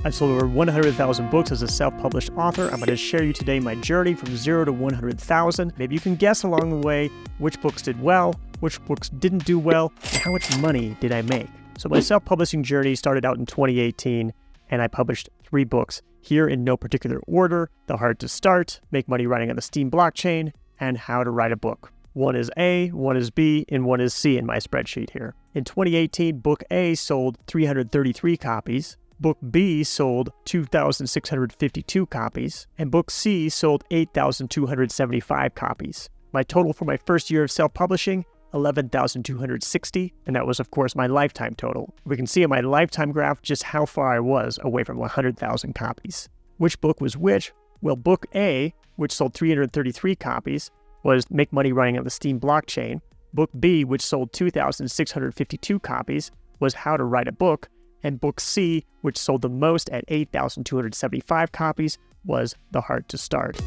I've sold over 100,000 books as a self-published author. I'm going to share you today my journey from 0 to 100,000. Maybe you can guess along the way which books did well, which books didn't do well, and how much money did I make. So my self-publishing journey started out in 2018, and I published 3 books here in no particular order: The Hard to Start, Make Money Writing on the Steam Blockchain, and How to Write a Book. One is A, one is B, and one is C in my spreadsheet here. In 2018, Book A sold 333 copies. Book B sold 2,652 copies, and Book C sold 8,275 copies. My total for my first year of self-publishing, 11,260, and that was, of course, my lifetime total. We can see in my lifetime graph just how far I was away from 100,000 copies. Which book was which? Well, Book A, which sold 333 copies, was Make Money Writing on the Steam Blockchain. Book B, which sold 2,652 copies, was How to Write a Book. And Book C, which sold the most at 8,275 copies, was The Hard to Start.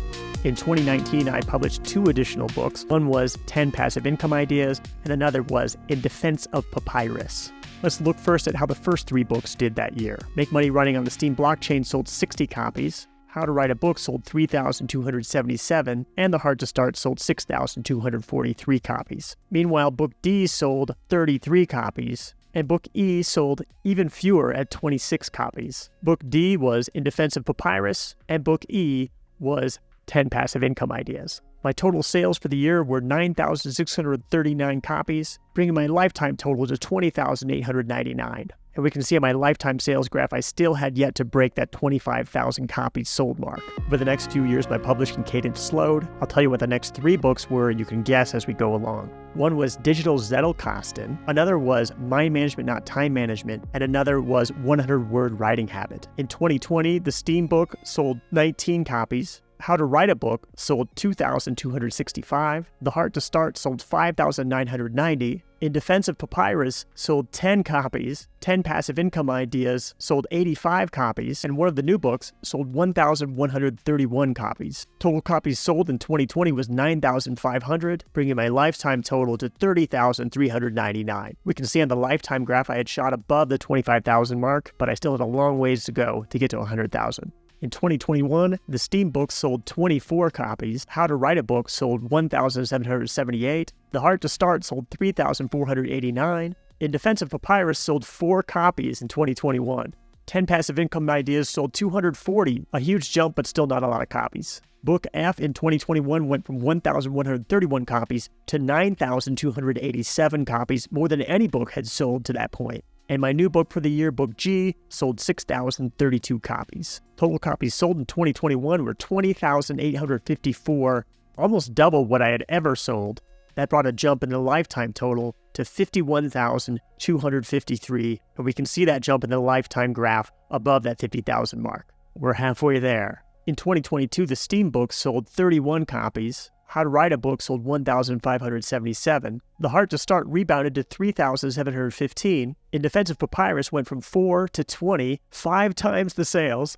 In 2019, I published 2 additional books. One was 10 Passive Income Ideas, and another was In Defense of Papyrus. Let's look first at how the first 3 books did that year. Make Money Writing on the Steam Blockchain sold 60 copies. How to Write a Book sold 3,277, and The Hard to Start sold 6,243 copies. Meanwhile, Book D sold 33 copies, and Book E sold even fewer at 26 copies. Book D was In Defense of Papyrus, and Book E was 10 Passive Income Ideas. My total sales for the year were 9,639 copies, bringing my lifetime total to 20,899. And we can see on my lifetime sales graph, I still had yet to break that 25,000 copies sold mark. Over the next few years, my publishing cadence slowed. I'll tell you what the next 3 books were, and you can guess as we go along. One was Digital Zettelkasten, another was Mind Management, Not Time Management, and another was 100-Word Writing Habit. In 2020, the Steam book sold 19 copies. How to Write a Book sold 2,265. The Hard to Start sold 5,990. In Defense of Papyrus sold 10 copies. 10 Passive Income Ideas sold 85 copies. And one of the new books sold 1,131 copies. Total copies sold in 2020 was 9,500, bringing my lifetime total to 30,399. We can see on the lifetime graph I had shot above the 25,000 mark, but I still had a long ways to go to get to 100,000. In 2021, the Steam book sold 24 copies. How to Write a Book sold 1,778. The Hard to Start sold 3,489. In Defense of Papyrus sold 4 copies in 2021. 10 Passive Income Ideas sold 240, a huge jump but still not a lot of copies. Book F in 2021 went from 1,131 copies to 9,287 copies, more than any book had sold to that point. And my new book for the year, Book G, sold 6,032 copies. Total copies sold in 2021 were 20,854, almost double what I had ever sold. That brought a jump in the lifetime total to 51,253, and we can see that jump in the lifetime graph above that 50,000 mark. We're halfway there. In 2022, the Steam book sold 31 copies. How to Write a Book sold 1,577. The Hard to Start rebounded to 3,715. In Defense of Papyrus went from 4 to 20, 5 times the sales.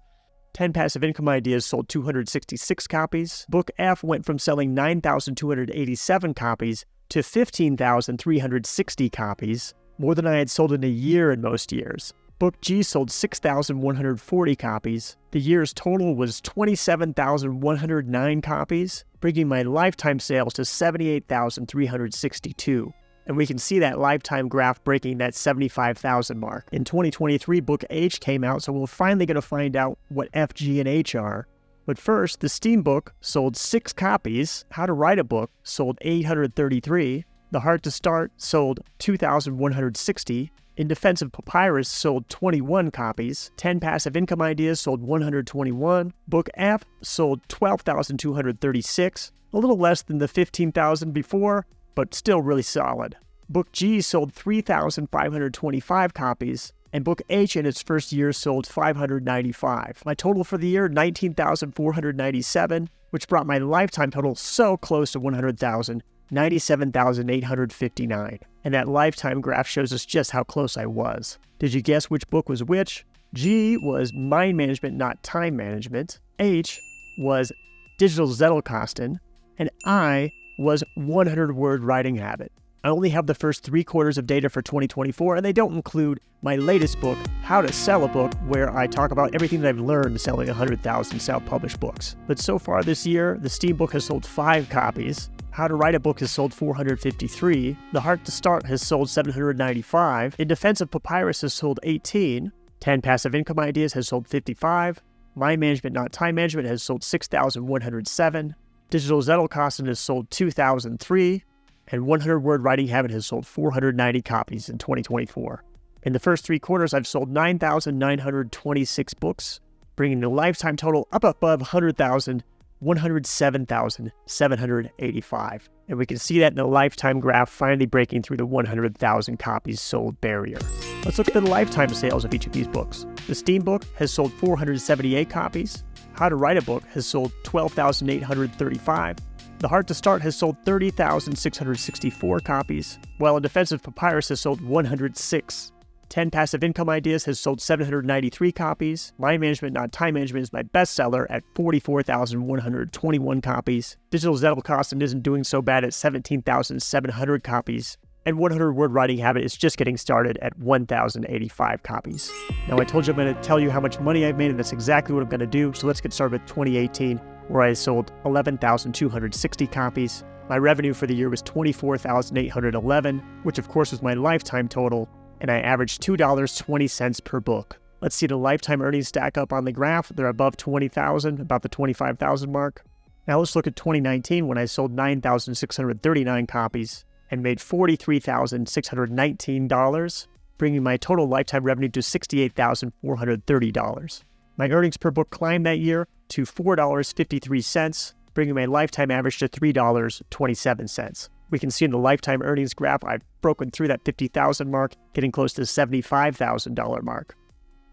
10 Passive Income Ideas sold 266 copies. Book F went from selling 9,287 copies to 15,360 copies, more than I had sold in a year in most years. Book G sold 6,140 copies. The year's total was 27,109 copies, bringing my lifetime sales to 78,362. And we can see that lifetime graph breaking that 75,000 mark. In 2023, Book H came out, so we're finally going to find out what F, G, and H are. But first, the Steam book sold 6 copies. How to Write a Book sold 833. The Hard to Start sold 2,160. In Defense of Papyrus sold 21 copies. 10 Passive Income Ideas sold 121. Book F sold 12,236, a little less than the 15,000 before, but still really solid. Book G sold 3,525 copies, and Book H in its first year sold 595. My total for the year, 19,497, which brought my lifetime total so close to 100,000, 97,859. And that lifetime graph shows us just how close I was. Did you guess which book was which? G was Mind Management, Not Time Management. H was Digital Zettelkasten. And I was 100-Word Writing Habit. I only have the first 3 quarters of data for 2024, and they don't include my latest book, How to Sell a Book, where I talk about everything that I've learned selling 100,000 self-published books. But so far this year, the Steam book has sold 5 copies, How to Write a Book has sold 453, The Heart to Start has sold 795, In Defense of Papyrus has sold 18, 10 Passive Income Ideas has sold 55, Mind Management Not Time Management has sold 6,107, Digital Zettelkasten has sold 2,003, and 100-Word Writing Habit has sold 490 copies in 2024. In the first 3 quarters, I've sold 9,926 books, bringing the lifetime total up above 100,000, 107,785. And we can see that in the lifetime graph finally breaking through the 100,000 copies sold barrier. Let's look at the lifetime sales of each of these books. The Steam book has sold 478 copies. How to Write a Book has sold 12,835. The Heart to Start has sold 30,664 copies, while In Defense of Papyrus has sold 106. 10 Passive Income Ideas has sold 793 copies. Mind Management Not Time Management is my bestseller at 44,121 copies. Digital Zettelkasten isn't doing so bad at 17,700 copies. And 100-Word Writing Habit is just getting started at 1,085 copies. Now, I told you I'm going to tell you how much money I've made, and that's exactly what I'm going to do. So let's get started with 2018, where I sold 11,260 copies. My revenue for the year was $24,811, which of course was my lifetime total, and I averaged $2.20 per book. Let's see the lifetime earnings stack up on the graph. They're above 20,000, about the 25,000 mark. Now let's look at 2019, when I sold 9,639 copies and made $43,619, bringing my total lifetime revenue to $68,430. My earnings per book climbed that year to $4.53, bringing my lifetime average to $3.27. We can see in the lifetime earnings graph, I've broken through that $50,000 mark, getting close to the $75,000 mark.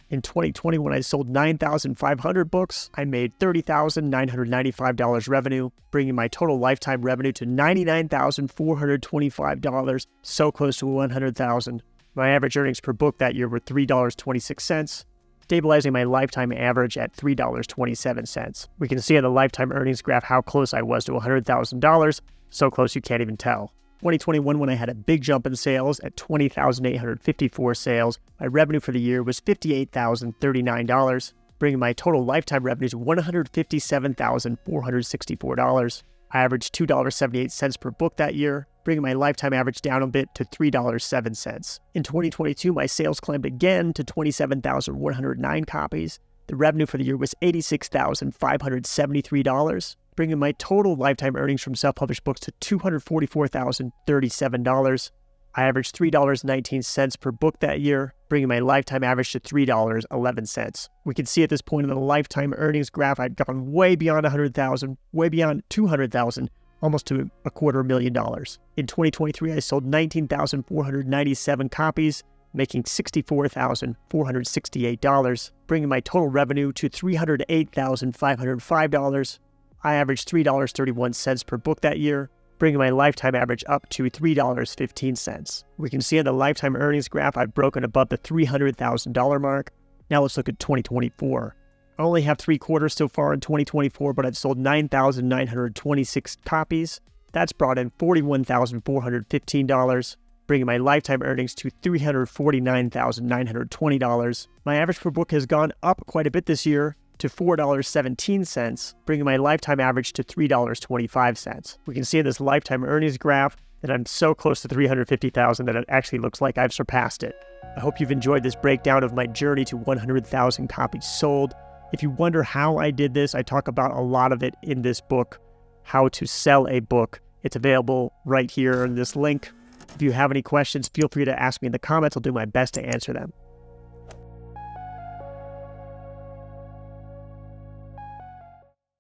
In 2020, when I sold 9,500 books, I made $30,995 revenue, bringing my total lifetime revenue to $99,425, so close to $100,000. My average earnings per book that year were $3.26, stabilizing my lifetime average at $3.27. We can see on the lifetime earnings graph how close I was to $100,000, so close you can't even tell. 2021, when I had a big jump in sales at 20,854 sales, my revenue for the year was $58,039, bringing my total lifetime revenue to $157,464. I averaged $2.78 per book that year, bringing my lifetime average down a bit to $3.07. In 2022, my sales climbed again to 27,109 copies. The revenue for the year was $86,573, bringing my total lifetime earnings from self-published books to $244,037. I averaged $3.19 per book that year, bringing my lifetime average to $3.11. We can see at this point in the lifetime earnings graph, I've gone way beyond 100,000, way beyond 200,000, almost to $250,000. In 2023, I sold 19,497 copies, making $64,468, bringing my total revenue to $308,505. I averaged $3.31 per book that year, bringing my lifetime average up to $3.15. We can see on the lifetime earnings graph I've broken above the $300,000 mark. Now let's look at 2024. I only have 3 quarters so far in 2024, but I've sold 9,926 copies. That's brought in $41,415, bringing my lifetime earnings to $349,920. My average per book has gone up quite a bit this year to $4.17, bringing my lifetime average to $3.25. We can see in this lifetime earnings graph that I'm so close to $350,000 that it actually looks like I've surpassed it. I hope you've enjoyed this breakdown of my journey to 100,000 copies sold. If you wonder how I did this, I talk about a lot of it in this book, How to Sell a Book. It's available right here in this link. If you have any questions, feel free to ask me in the comments. I'll do my best to answer them.